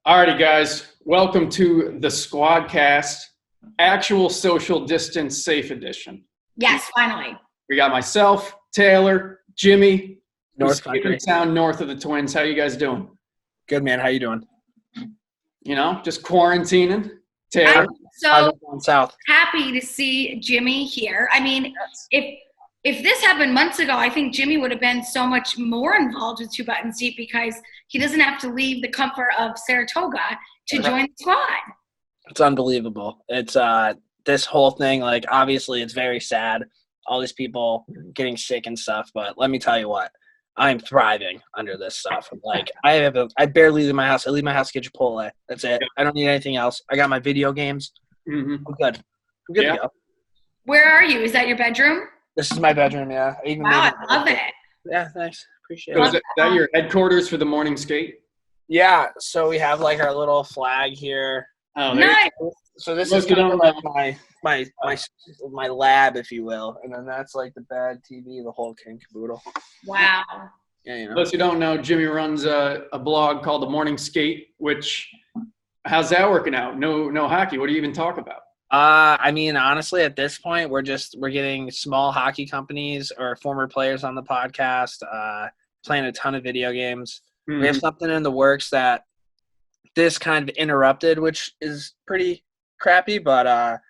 Alrighty, guys. Welcome to the Squadcast, actual social distance safe edition. Yes, finally. We got myself, Taylor, Jimmy, North Country. town north of the Twins. How you guys doing? Good, man. How you doing? You know, just quarantining. Taylor, I'm so Going south. happy to see Jimmy here. I mean, if this happened months ago, I think Jimmy would have been so much more involved with Two Buttons Deep because he doesn't have to leave the comfort of Saratoga to join the squad. It's unbelievable. It's this whole thing, like, obviously it's very sad, all these people getting sick and stuff, but let me tell you what, I'm thriving under this stuff. Like, I barely leave my house. I leave my house to get Chipotle. That's it. I don't need anything else. I got my video games. mm-hmm. I'm good. I'm good to go. Where are you? Is that your bedroom? This is my bedroom, yeah. Wow, I love it. Yeah, thanks. Appreciate So it. is that your headquarters for the morning skate? Yeah, so we have, like, our little flag here. Oh, there Nice. So this Most is kind of people like my lab, if you will, and then that's like the bed, TV, the whole king caboodle. Wow. Yeah, you For know. those who don't know, Jimmy runs a blog called The Morning Skate, which, how's that working out? No hockey. What do you even talk about? I mean, honestly, at this point, we're getting small hockey companies or former players on the podcast, playing a ton of video games. We have something in the works that this kind of interrupted, which is pretty crappy, but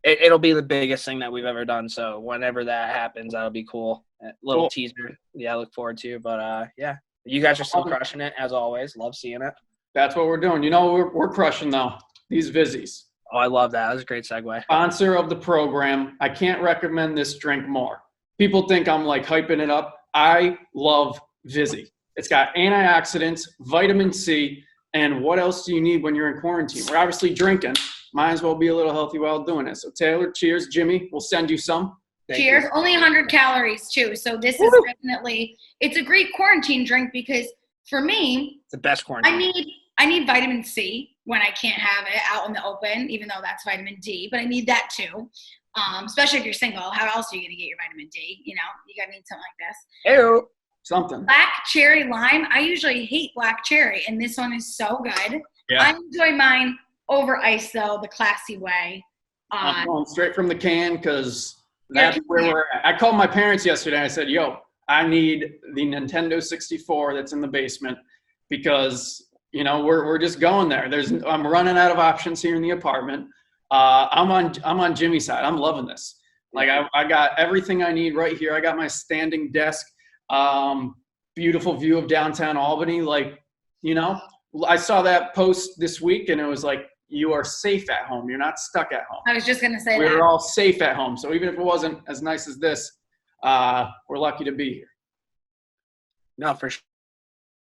it'll be the biggest thing that we've ever done. So whenever that happens, that'll be cool. A little teaser. Yeah, I look forward to. But yeah, you guys are still crushing it as always. Love seeing it. That's what we're doing. You know, we're crushing though. These Vizzies. Oh, I love that. That was a great segue. Sponsor of the program. I can't recommend this drink more. People think I'm like hyping it up. I love Vizzy. It's got antioxidants, vitamin C, and what else do you need when you're in quarantine? We're obviously drinking. Might as well be a little healthy while doing it. So Taylor, cheers. Jimmy, we'll send you some. Cheers. Only 100 calories too. So this is definitely, it's a great quarantine drink because for me, It's the best quarantine. I need vitamin C when I can't have it out in the open, even though that's vitamin D, but I need that too. Especially if you're single. How else are you going to get your vitamin D? You know, you got to need something like this. Ew. Something. Black cherry lime. I usually hate black cherry, and this one is so good. Yeah. I enjoy mine over ice, though, the classy way. I'm going straight from the can because that's where we're at. I called my parents yesterday. I said, yo, I need the Nintendo 64 that's in the basement because, you know, we're just going there. I'm running out of options here in the apartment. I'm on Jimmy's side. I'm loving this. Like I got everything I need right here. I got my standing desk. Beautiful view of downtown Albany. Like, you know, I saw that post this week and it was like, you are safe at home. You're not stuck at home. I was just going to say We're all safe at home. So even if it wasn't as nice as this, we're lucky to be here. No, for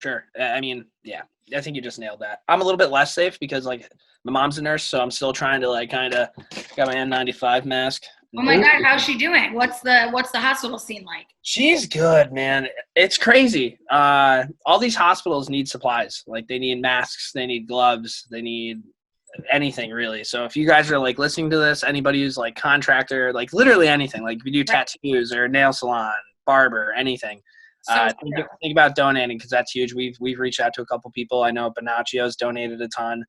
sure. I mean, yeah, I think you just nailed that. I'm a little bit less safe because, like, my mom's a nurse, so I'm still trying to, like, kind of got my N95 mask. Oh my God, how's she doing? What's the hospital scene like? She's good, man. It's crazy. All these hospitals need supplies. Like, they need masks, they need gloves, they need anything, really. So if you guys are, like, listening to this, anybody who's, like, contractor, like, literally anything, like, if you do tattoos or nail salon, barber, anything, think about donating because that's huge. We've reached out to a couple people. I know Banaccio's donated a ton.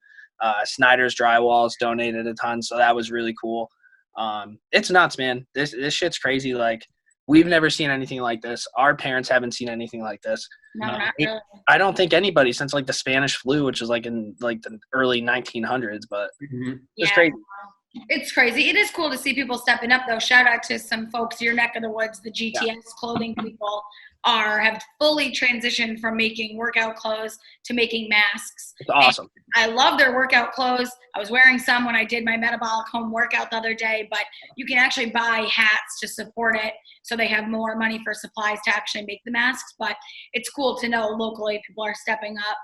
Snyder's Drywall's donated a ton, so that was really cool. It's nuts, man. This shit's crazy. Like, we've never seen anything like this. Our parents haven't seen anything like this. No, not really. I don't think anybody since, like, the Spanish flu, which was, like, in, like, the early 1900s, but it's crazy. It's crazy. It is cool to see people stepping up, though. Shout out to some folks, your neck of the woods, the GTS clothing people have fully transitioned from making workout clothes to making masks. It's awesome. And I love their workout clothes. I was wearing some when I did my metabolic home workout the other day, but you can actually buy hats to support it so they have more money for supplies to actually make the masks. But it's cool to know locally people are stepping up.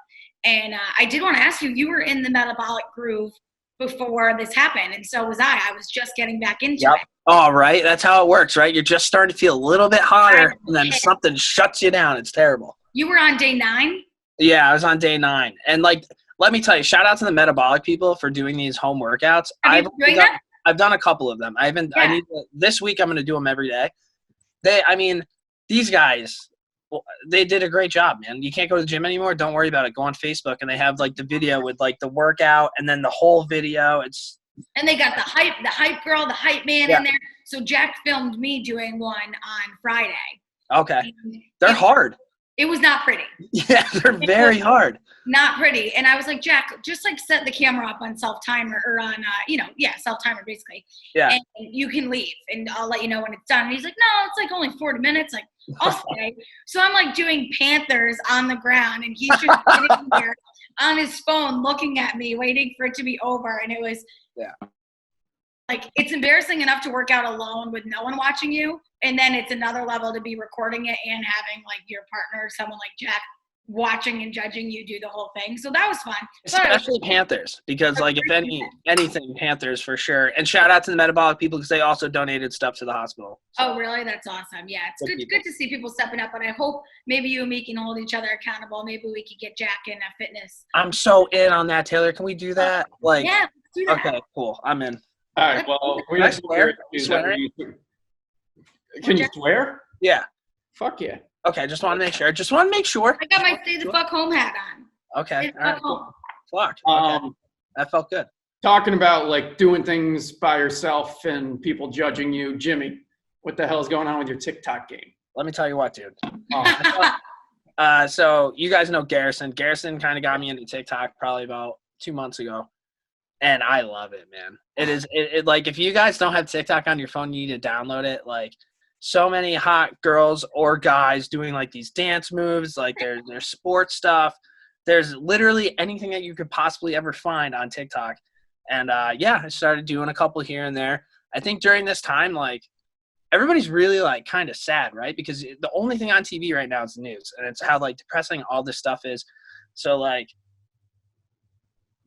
And I did want to ask you, you were in the metabolic groove before this happened, and so was I. I was just getting back into it. Oh, right. That's how it works, right? You're just starting to feel a little bit hotter, and then something shuts you down. It's terrible. You were on day 9? Yeah, I was on day 9. And, like, let me tell you, shout out to the metabolic people for doing these home workouts. I've done a couple of them. This week I'm going to do them every day. These guys, Well, they did a great job, man. You can't go to the gym anymore. Don't worry about it. Go on Facebook, and they have like the video with like the workout, and then the whole video. And they got the hype girl, the hype man in there. So Jack filmed me doing one on Friday. Okay. They're hard. It was not pretty. Yeah, they're very hard. Not pretty. And I was like, Jack, just like set the camera up on self-timer or on, self-timer basically. Yeah. And you can leave and I'll let you know when it's done. And he's like, no, it's like only 40 minutes. Like, I'll stay. So I'm like doing Panthers on the ground and he's just sitting there on his phone looking at me, waiting for it to be over. And it was like, it's embarrassing enough to work out alone with no one watching you. And then it's another level to be recording it and having like your partner, someone like Jack, watching and judging you do the whole thing. So that was fun. Especially Panthers, because like if anything, Panthers for sure. And shout out to the metabolic people because they also donated stuff to the hospital. So. Oh, really? That's awesome. Yeah, it's good to see people stepping up. And I hope maybe you and me can hold each other accountable. Maybe we could get Jack in fitness. I'm so in on that, Taylor. Can we do that? Like, yeah, let's do that. Okay, cool. I'm in. All right. Well, we Can I have swear? Can you swear? Yeah. Fuck yeah. Okay, just want to make sure. I got my stay the fuck home hat on. Okay. Stay the fuck home. Fuck. Okay. That felt good. Talking about like doing things by yourself and people judging you, Jimmy, what the hell is going on with your TikTok game? Let me tell you what, dude. So you guys know Garrison. Garrison kind of got me into TikTok probably about 2 months ago. And I love it, man. It is like if you guys don't have TikTok on your phone, you need to download it. Like so many hot girls or guys doing like these dance moves, like there's sports stuff. There's literally anything that you could possibly ever find on TikTok. And I started doing a couple here and there. I think during this time, like everybody's really like kind of sad, right? Because the only thing on TV right now is the news, and it's how like depressing all this stuff is. So like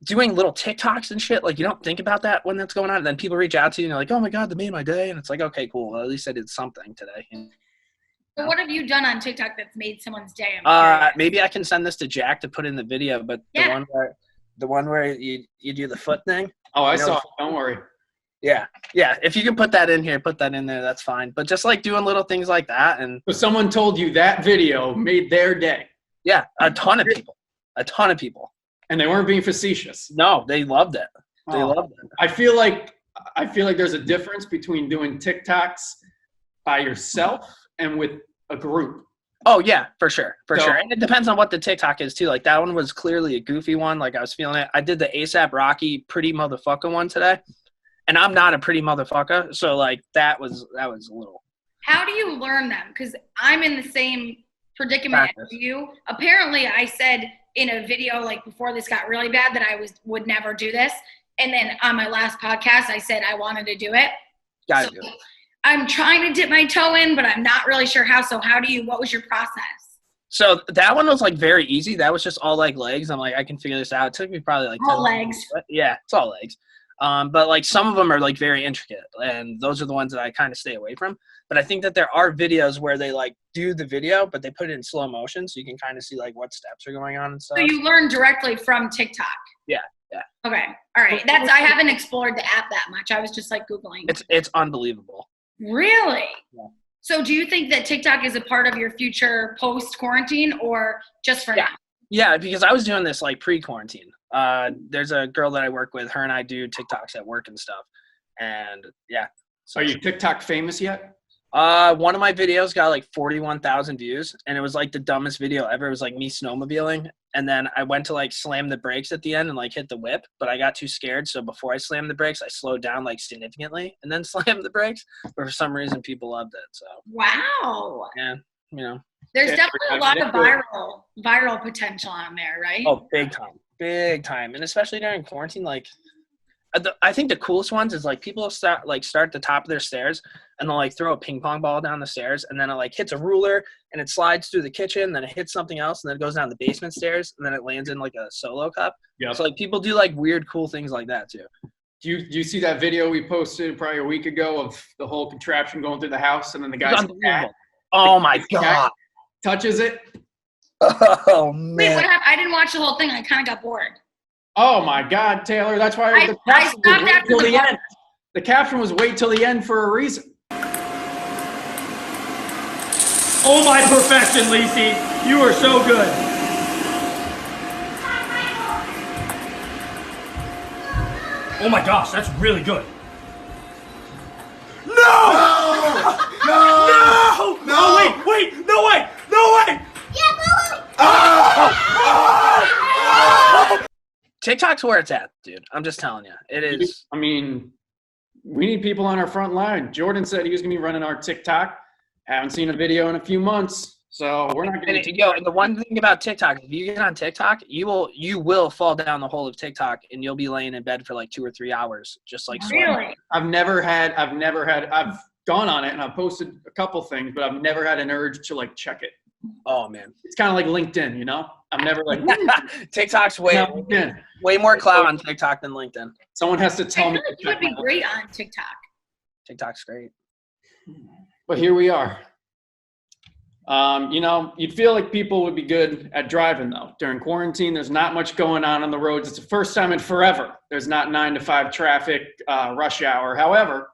doing little TikToks and shit, like you don't think about that when that's going on. And then people reach out to you and they're like, oh my God, that made my day. And it's like, okay, cool. Well, at least I did something today. So what have you done on TikTok that's made someone's day? Maybe I can send this to Jack to put in the video, but the one where you do the foot thing. Oh, I saw it. Don't worry. Yeah. Yeah. If you can put that in here, put that in there. That's fine. But just like doing little things like that. And so someone told you that video made their day. Yeah. A ton of people. And they weren't being facetious. No, they loved it. They loved it. I feel like there's a difference between doing TikToks by yourself and with a group. Oh yeah, for sure. And it depends on what the TikTok is too. Like that one was clearly a goofy one. Like I was feeling it. I did the ASAP Rocky pretty motherfucker one today. And I'm not a pretty motherfucker. So like that was a little. How do you learn them? Because I'm in the same predicament as you. Apparently I said in a video like before this got really bad that I would never do this. And then on my last podcast, I said I wanted to do it. Got to do it. I'm trying to dip my toe in, but I'm not really sure how. So what was your process? So that one was like very easy. That was just all like legs. I'm like, I can figure this out. It took me probably like all legs. Yeah, it's all legs. But like some of them are like very intricate, and those are the ones that I kind of stay away from. But I think that there are videos where they like do the video, but they put it in slow motion, so you can kind of see like what steps are going on and stuff. So you learn directly from TikTok. Yeah. Okay. All right. I haven't explored the app that much. I was just like Googling. It's unbelievable. Really? Yeah. So do you think that TikTok is a part of your future post quarantine or just for now? Yeah, because I was doing this like pre-quarantine. There's a girl that I work with. Her and I do TikToks at work and stuff. And yeah. So are you TikTok famous yet? One of my videos got like 41,000 views, and it was like the dumbest video ever. It was like me snowmobiling, and then I went to like slam the brakes at the end and like hit the whip, but I got too scared. So before I slammed the brakes, I slowed down like significantly and then slammed the brakes. But for some reason, people loved it. So wow. Yeah, you know. There's definitely a lot of viral potential on there, right? Oh, big time, and especially during quarantine, like. I think the coolest ones is like people start at the top of their stairs and they'll like throw a ping pong ball down the stairs, and then it like hits a ruler and it slides through the kitchen, then it hits something else, and then it goes down the basement stairs, and then it lands in like a solo cup. Yeah. So like people do like weird cool things like that too. Do you see that video we posted probably a week ago of the whole contraption going through the house, and then the guy's cat? Oh my God. Touches it. Oh man. Wait, what happened? I didn't watch the whole thing. I kind of got bored. Oh my God, Taylor! That's why the caption was wait till the end. The caption was "wait till the end" for a reason. Oh my perfection, Lacey. You are so good. Oh my gosh, that's really good. No! No! No! No! Oh, wait! No way! No way! TikTok's where it's at, dude. I'm just telling you. It is. I mean, we need people on our front line. Jordan said he was going to be running our TikTok. Haven't seen a video in a few months, so we're not going to. And the one thing about TikTok, if you get on TikTok, you will fall down the hole of TikTok, and you'll be laying in bed for like 2 or 3 hours, just like sweating. Really? I've gone on it and I've posted a couple things, but I've never had an urge to like check it. Oh man, it's kind of like LinkedIn, you know. I'm never like TikTok's way more clout on TikTok than LinkedIn. Someone has to tell me. You would be great on TikTok. TikTok's great. But here we are. You know, you'd feel like people would be good at driving though. During quarantine, there's not much going on the roads. It's the first time in forever. There's not 9 to 5 traffic, rush hour. However,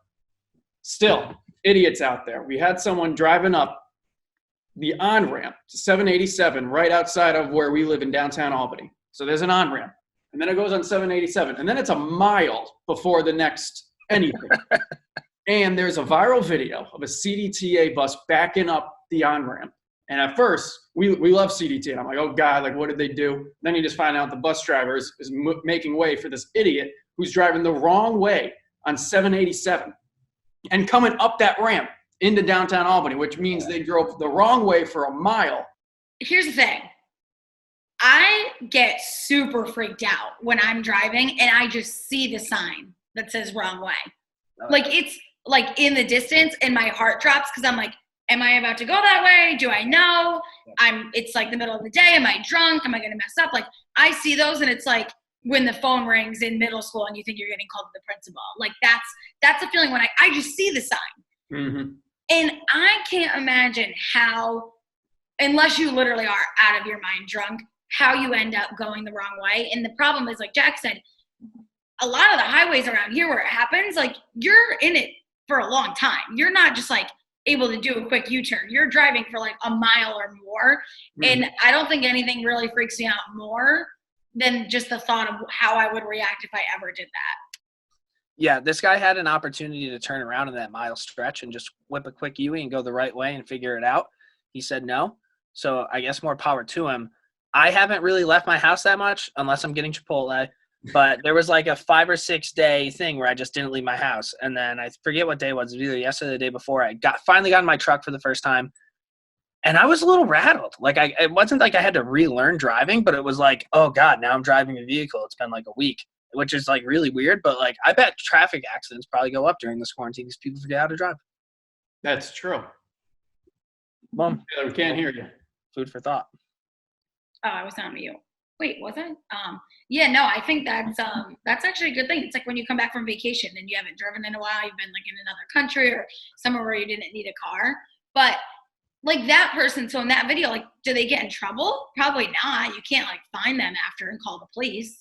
still, idiots out there. We had someone driving up the on-ramp to 787 right outside of where we live in downtown Albany. So there's an on-ramp, and then it goes on 787, and then it's a mile before the next anything. And there's a viral video of a CDTA bus backing up the on-ramp. And at first, we love CDTA. And I'm like, oh, God, like, what did they do? Then you just find out the bus driver is making way for this idiot who's driving the wrong way on 787 and coming up that ramp into downtown Albany, which means they drove the wrong way for a mile. Here's the thing. I get super freaked out when I'm driving and I just see the sign that says wrong way. Like it's like in the distance and my heart drops because I'm like, am I about to go that way? Do I know? It's like the middle of the day. Am I drunk? Am I going to mess up? Like I see those and it's like when the phone rings in middle school and you think you're getting called to the principal. Like that's the feeling when I just see the sign. Mm-hmm. And I can't imagine how, unless you literally are out of your mind drunk, how you end up going the wrong way. And the problem is, like Jack said, a lot of the highways around here where it happens, like you're in it for a long time. You're not just like able to do a quick U-turn. You're driving for like a mile or more. Mm-hmm. And I don't think anything really freaks me out more than just the thought of how I would react if I ever did that. Yeah, this guy had an opportunity to turn around in that mile stretch and just whip a quick U-turn and go the right way and figure it out. He said no. So I guess more power to him. I haven't really left my house that much unless I'm getting Chipotle. But there was like a 5 or 6 day thing where I just didn't leave my house. And then I forget what day it was. It was either yesterday or the day before. I finally got in my truck for the first time. And I was a little rattled. Like it wasn't like I had to relearn driving, but it was like, oh God, now I'm driving a vehicle. It's been like a week. Which is like really weird, but like I bet traffic accidents probably go up during this quarantine because people forget how to drive. That's true. Boom. Yeah, we can't hear you. Food for thought. Oh, I was on mute. Wait, was I? Yeah, no, I think that's actually a good thing. It's like when you come back from vacation and you haven't driven in a while, you've been like in another country or somewhere where you didn't need a car. But like that person, so in that video, like, do they get in trouble? Probably not. You can't like find them after and call the police.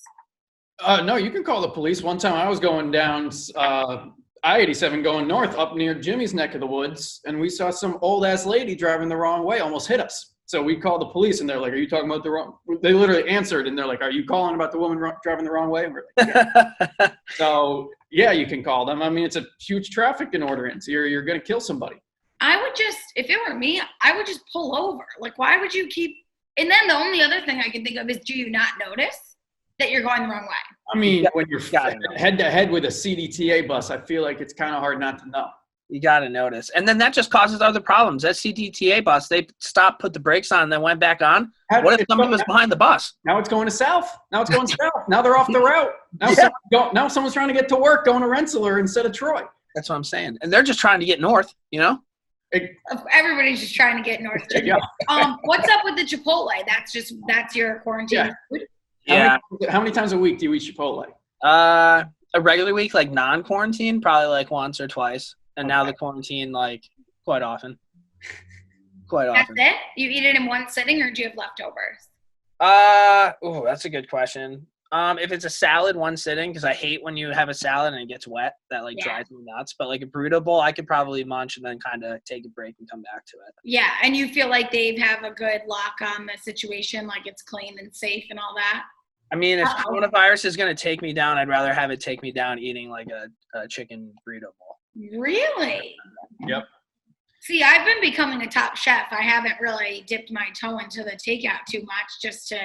No, you can call the police. One time I was going down I-87 going north up near Jimmy's neck of the woods, and we saw some old-ass lady driving the wrong way, almost hit us. So we called the police, and they're like, are you talking about the wrong – they literally answered, and they're like, are you calling about the woman driving the wrong way? And we're like, yeah. So, yeah, you can call them. I mean, it's a huge trafficking ordinance. You're going to kill somebody. I would just – if it were me, I would just pull over. Like, why would you keep – and then the only other thing I can think of is, do you not notice that you're going the wrong way? I mean, when you're head-to-head with a CDTA bus, I feel like it's kind of hard not to know. You got to notice. And then that just causes other problems. That CDTA bus, they stopped, put the brakes on, and then went back on. What if somebody was behind the bus? Now it's going to south. Now it's going south. Now they're off the route. Now someone's trying to get to work going to Rensselaer instead of Troy. That's what I'm saying. And they're just trying to get north, you know? Everybody's just trying to get north. What's up with the Chipotle? That's your quarantine food? Yeah. How many times a week do you eat Chipotle? A regular week, like non-quarantine, probably like once or twice. And now the quarantine, like quite often. That's it? You eat it in one sitting, or do you have leftovers? That's a good question. If it's a salad, one sitting, because I hate when you have a salad and it gets wet. That like drives me nuts. But like a burrito bowl, I could probably munch and then kind of take a break and come back to it. Yeah, and you feel like they have a good lock on the situation, like it's clean and safe and all that? I mean, if coronavirus is going to take me down, I'd rather have it take me down eating like a chicken burrito bowl. Really? Yep. See, I've been becoming a top chef. I haven't really dipped my toe into the takeout too much just to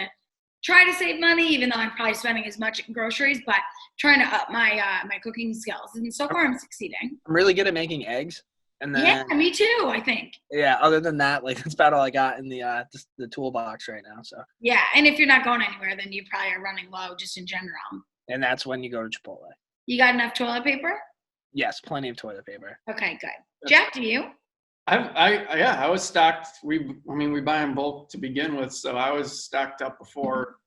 try to save money, even though I'm probably spending as much in groceries, but trying to up my my cooking skills. And so far I'm succeeding. I'm really good at making eggs. And then, yeah, me too, I think. Yeah, other than that, like that's about all I got in the toolbox right now. So yeah, and if you're not going anywhere, then you probably are running low just in general. And that's when you go to Chipotle. You got enough toilet paper? Yes, plenty of toilet paper. Okay, good. Jack, do you? I was stocked. We buy in bulk to begin with, so I was stocked up before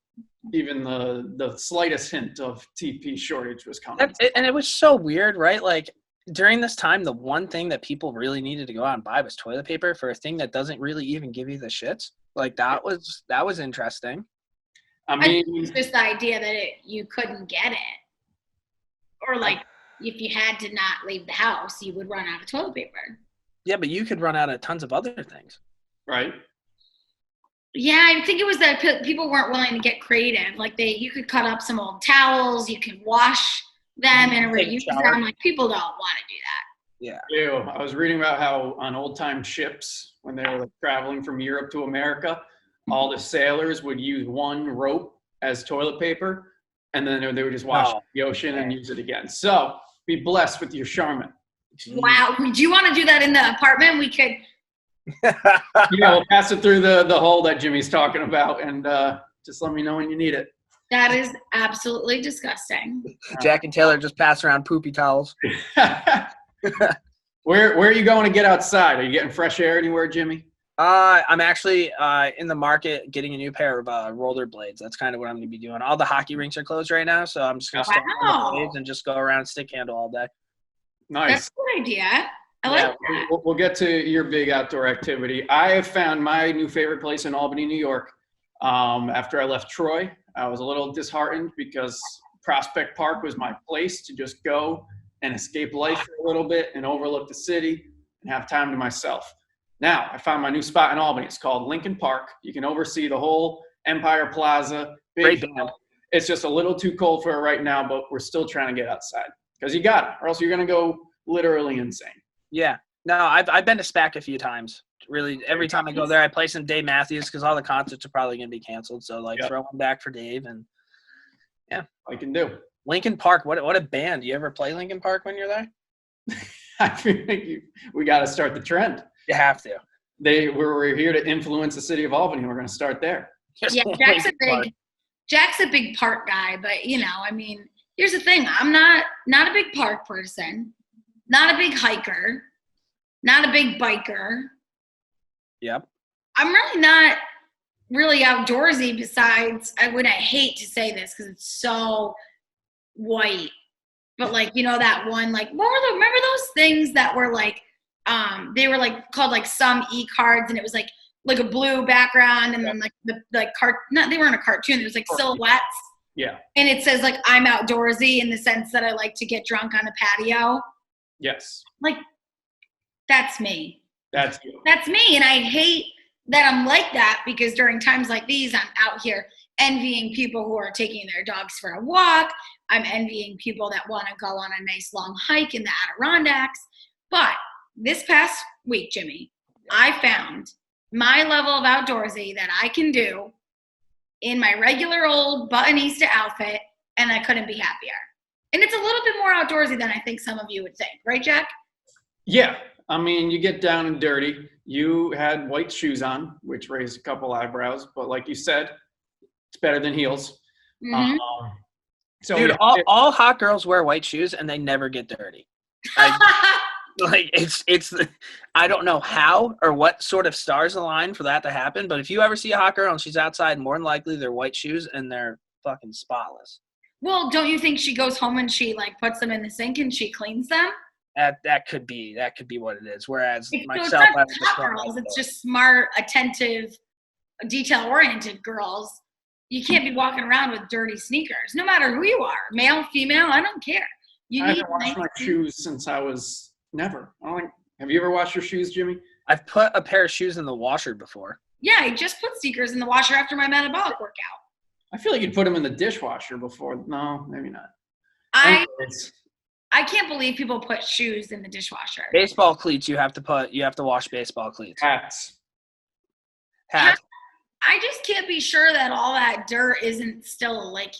even the slightest hint of TP shortage was coming. And it was so weird, right? Like during this time, the one thing that people really needed to go out and buy was toilet paper for a thing that doesn't really even give you the shits. Like that was interesting. I mean, it's just the idea that you couldn't get it, or like if you had to not leave the house, you would run out of toilet paper. Yeah, but you could run out of tons of other things. Right. Yeah, I think it was that people weren't willing to get creative. Like you could cut up some old towels, you could wash them and reuse them. Like people don't want to do that. Yeah. Ew. I was reading about how on old time ships, when they were like traveling from Europe to America, all the sailors would use one rope as toilet paper, and then they would just wash the ocean and use it again. So be blessed with your Charmin. Wow. Do you want to do that in the apartment? We could. We'll pass it through the hole that Jimmy's talking about, and just let me know when you need it. That is absolutely disgusting. Jack and Taylor just pass around poopy towels. Where are you going to get outside? Are you getting fresh air anywhere, Jimmy? I'm actually in the market getting a new pair of rollerblades. That's kind of what I'm going to be doing. All the hockey rinks are closed right now, so I'm just going to stick on the blades and just go around stick handle all day. Nice. That's a good idea. I like that. We'll get to your big outdoor activity. I have found my new favorite place in Albany, New York. After I left Troy, I was a little disheartened because Prospect Park was my place to just go and escape life for a little bit and overlook the city and have time to myself. Now, I found my new spot in Albany. It's called Lincoln Park. You can oversee the whole Empire Plaza. Great band. It's just a little too cold for it right now, but we're still trying to get outside because you got it, or else you're going to go literally insane. Yeah. No, I've been to SPAC a few times. Really, every time I go there, I play some Dave Matthews because all the concerts are probably going to be canceled. So, throw one back for Dave. And, yeah. I can do. Lincoln Park, what a band. Do you ever play Lincoln Park when you're there? I think we got to start the trend. You have to. We're here to influence the city of Albany. We're going to start there. Yeah, Jack's a big park guy, but I mean, here's the thing: I'm not a big park person, not a big hiker, not a big biker. Yep. I'm really not really outdoorsy. Besides, I hate to say this because it's so white, but that one, remember those things that were they were called some e-cards, and it was like a blue background, and then they weren't a cartoon, it was silhouettes. Yeah. And it says I'm outdoorsy in the sense that I like to get drunk on the patio. Yes. That's me. That's you. That's me. And I hate that I'm like that because during times like these, I'm out here envying people who are taking their dogs for a walk. I'm envying people that want to go on a nice long hike in the Adirondacks. But this past week, Jimmy, I found my level of outdoorsy that I can do in my regular old buttonista outfit, and I couldn't be happier. And it's a little bit more outdoorsy than I think some of you would think. Right, Jack? Yeah. I mean, you get down and dirty. You had white shoes on, which raised a couple eyebrows. But like you said, it's better than heels. Mm-hmm. So dude, all hot girls wear white shoes, and they never get dirty. It's I don't know how or what sort of stars align for that to happen, but if you ever see a hot girl and she's outside, more than likely they're white shoes and they're fucking spotless. Well, don't you think she goes home and she puts them in the sink and she cleans them? That could be what it is. Whereas myself, it's not hot girls, it's just smart, attentive, detail-oriented girls. You can't be walking around with dirty sneakers, no matter who you are, male, female, I don't care. You I need haven't washed my shoes since I was never. Have you ever washed your shoes, Jimmy? I've put a pair of shoes in the washer before. Yeah, I just put sneakers in the washer after my metabolic workout. I feel like you'd put them in the dishwasher before. No, maybe not. I can't believe people put shoes in the dishwasher. Baseball cleats, you have to wash baseball cleats. Hats. I just can't be sure that all that dirt isn't still like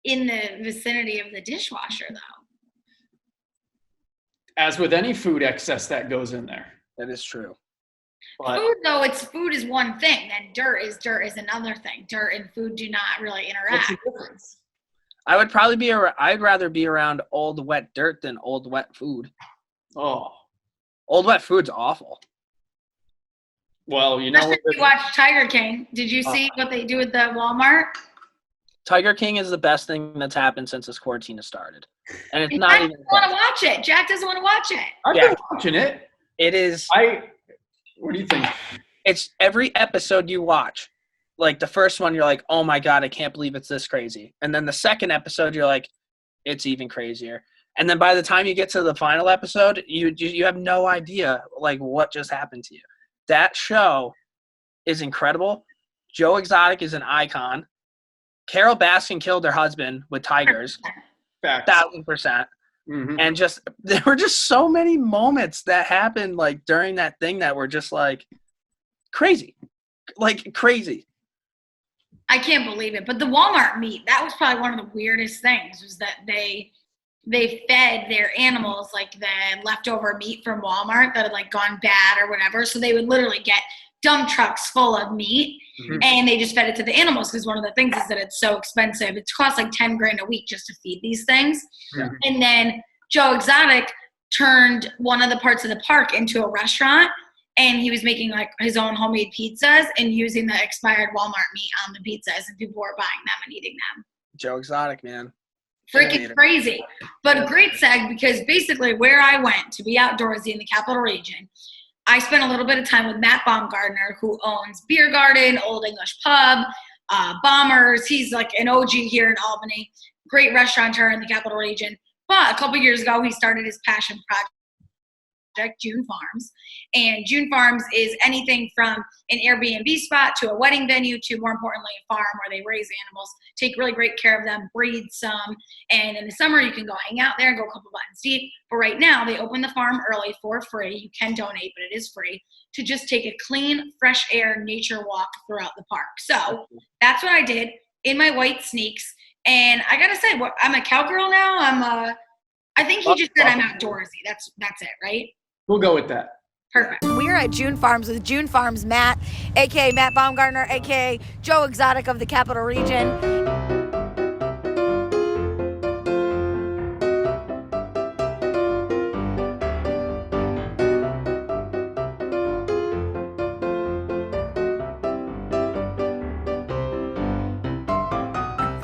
in the vicinity of the dishwasher though. As with any food excess that goes in there. That is true. But Food though, food is one thing, then dirt is another thing. Dirt and food do not really what's interact. the difference? I'd rather be around old wet dirt than old wet food. Oh. Old wet food's awful. Well, you know Especially if you watch Tiger King. Did you see what they do at the Walmart? Tiger King is the best thing that's happened since this quarantine has started. And it's not Jack even doesn't want to watch it. Jack doesn't want to watch it. I've Yeah. been watching it. It is. What do you think? It's every episode you watch. Like the first one, you're like, oh my God, I can't believe it's this crazy. And then the second episode, you're like, it's even crazier. And then by the time you get to the final episode, you have no idea like what just happened to you. That show is incredible. Joe Exotic is an icon. Carol Baskin killed her husband with tigers. Facts. 1,000%. Mm-hmm. And just there were just so many moments that happened like during that thing that were just like crazy. Like crazy. I can't believe it. But the Walmart meat, that was probably one of the weirdest things was that they fed their animals like the leftover meat from Walmart that had like gone bad or whatever. So they would literally get dump trucks full of meat and they just fed it to the animals because one of the things is that it's so expensive. It costs like $10,000 a week just to feed these things. Yeah. And then Joe Exotic turned one of the parts of the park into a restaurant and he was making like his own homemade pizzas and using the expired Walmart meat on the pizzas and people were buying them and eating them. Joe Exotic, man. Freaking crazy. But a great seg because basically where I went to be outdoorsy in the capital region, I spent a little bit of time with Matt Baumgartner, who owns Beer Garden, Old English Pub, Bombers. He's like an OG here in Albany. Great restaurateur in the capital region. But a couple years ago, he started his passion project, Jun Farms. And Jun Farms is anything from an Airbnb spot to a wedding venue to, more importantly, a farm where they raise animals, take really great care of them, breed some. And in the summer, you can go hang out there and go a couple buttons deep. But right now, they open the farm early for free. You can donate, but it is free to just take a clean, fresh air nature walk throughout the park. So that's what I did in my white sneaks. And I got to say, I'm a cowgirl now. I think he just said I'm outdoorsy. That's it, right? We'll go with that. Perfect. We're at Jun Farms with Jun Farms Matt, a.k.a. Matt Baumgartner, a.k.a. Joe Exotic of the Capital Region.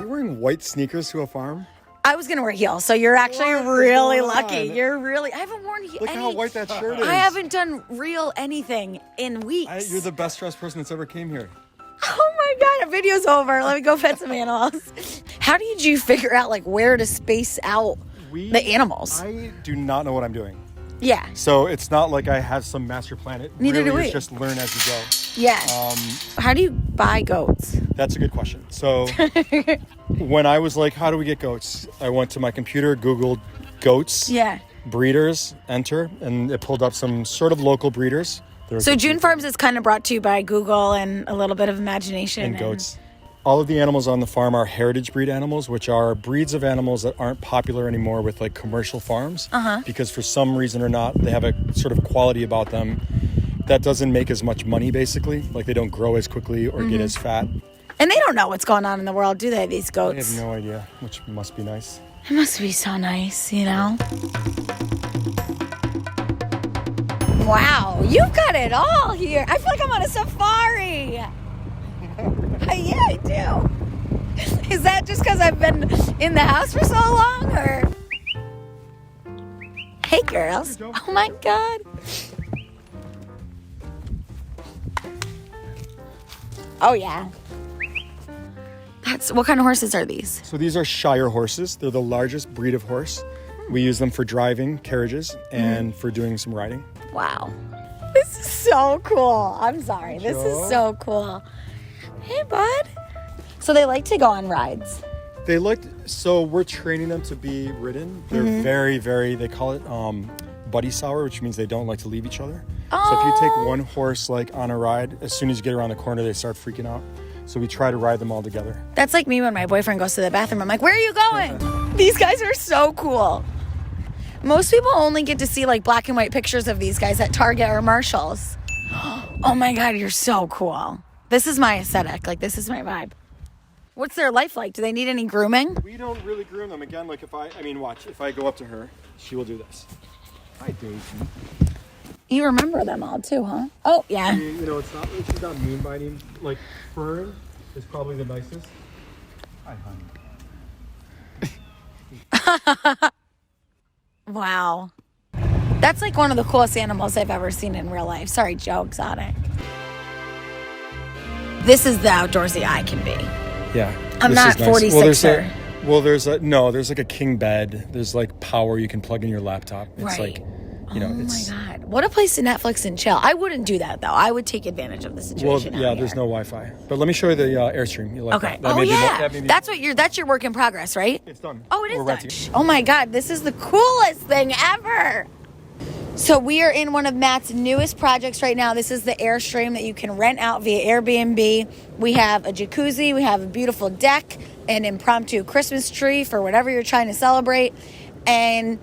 You're wearing white sneakers to a farm? I was going to wear heels, so you're actually really going lucky. on? I haven't worn Look how white that shirt is. I haven't done real anything in weeks. You're the best dressed person that's ever came here. Oh my God, the video's over. Let me go pet some animals. How did you figure out like where to space out the animals? I do not know what I'm doing. Yeah. So it's not like I have some master plan. It Neither really do we. is just learn as you go. Yeah. How do you buy goats? That's a good question. So when I was like, how do we get goats? I went to my computer, Googled goats, Yeah. breeders, enter, and it pulled up some sort of local breeders. So Jun Farms is kind of brought to you by Google and a little bit of imagination. And goats. All of the animals on the farm are heritage breed animals, which are breeds of animals that aren't popular anymore with like commercial farms. Because for some reason or not, they have a sort of quality about them that doesn't make as much money, basically. Like they don't grow as quickly or get as fat. And they don't know what's going on in the world, do they, these I goats? have no idea, which must be nice. It must be so nice, you know? Wow, you've got it all here. I feel like I'm on a safari. Yeah, I do. Is that just because I've been in the house for so long, or? Hey, girls. Oh, my God. Oh, yeah. What kind of horses are these? So these are Shire horses. They're the largest breed of horse. We use them for driving carriages and for doing some riding. Wow. This is so cool. I'm sorry. This is so cool. Hey, bud. So they like to go on rides. So we're training them to be ridden. They're very, very, they call it buddy sour, which means they don't like to leave each other. Oh. So if you take one horse like on a ride, as soon as you get around the corner, they start freaking out. So we try to ride them all together. That's like me when my boyfriend goes to the bathroom. I'm like, where are you going? These guys are so cool. Most people only get to see like black and white pictures of these guys at Target or Marshall's. Oh my God, you're so cool. This is my aesthetic. Like, this is my vibe. What's their life like? Do they need any grooming? We don't really groom them. Again, like watch, if I go up to her, she will do this. Hi, Daisy. You remember them all too, huh? Oh, yeah. You know, it's not like she's not mean biting. Like, Fern is probably the nicest. Hi, honey. Wow. That's like one of the coolest animals I've ever seen in real life. Sorry, Joe Exotic. This is the outdoorsy I can be. Yeah. I'm not 46er. There's like a king bed. There's like power you can plug in your laptop. It's Right. like, you know, my God. What a place to Netflix and chill. I wouldn't do that, though. I would take advantage of the situation. Well, yeah, there's no Wi-Fi. But let me show you the Airstream. You like Okay. that? That's your work in progress, right? It's done. Oh, it is We're done. renting. Oh my God, this is the coolest thing ever. So we are in one of Matt's newest projects right now. This is the Airstream that you can rent out via Airbnb. We have a jacuzzi, we have a beautiful deck, an impromptu Christmas tree for whatever you're trying to celebrate. And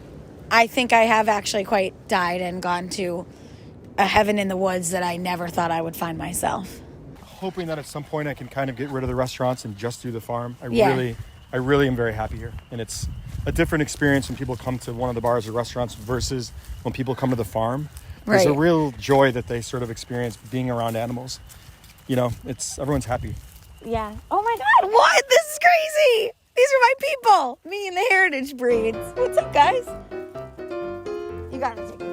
I think I have actually quite died and gone to a heaven in the woods that I never thought I would find myself. Hoping that at some point I can kind of get rid of the restaurants and just do the farm. I really am very happy here. And it's a different experience when people come to one of the bars or restaurants versus when people come to the farm. There's a real joy that they sort of experience being around animals. You know, everyone's happy. Yeah. Oh my God, what? This is crazy. These are my people. Me and the heritage breeds. What's up, guys? You gotta take it.